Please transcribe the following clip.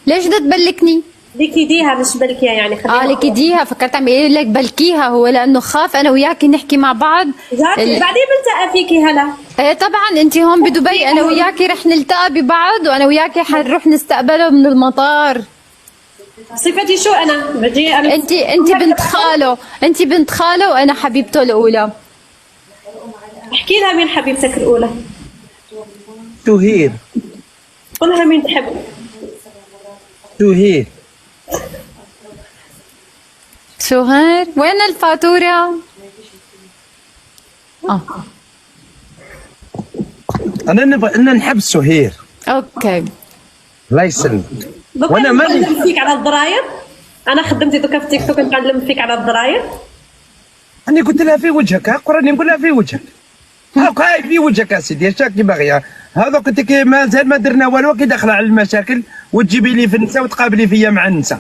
ليش بدها تبلكني؟ ليك يديها مش بلكيها يعني خليها. لك يديها، فكرت عم يقول لك بلكيها، هو لانه خاف انا وياكي نحكي مع بعض. بعدين بلتقى فيكي هلا. ايه طبعا انت هون بدبي، انا وياكي رح نلتقى ببعض، وانا وياكي حنروح نستقبله من المطار. صفتي شو انا؟ بجي انا انت بنت خاله، انت بنت خاله وانا حبيبته الاولى. احكي لها مين حبيبتك الاولى؟ سهير. قول لها مين تحب. سهير. سهير وين الفاتورة؟ انا نبغى ان نحبس سهير. اوكي الله يسلمك. وانا ما نعلم فيك على الضراير. انا خدمتي دوكا في تيك توك نعلم فيك على الضراير. اني قلت لها في وجهك، قراني نقول لها في وجهك. هاي في وجهك يا سيدي، اش راكي باغيه؟ هذا قلت لك مازال ما درنا والو، كي داخله على المشاكل وتجيبي لي في النساء وتقابلي فيا مع النساء.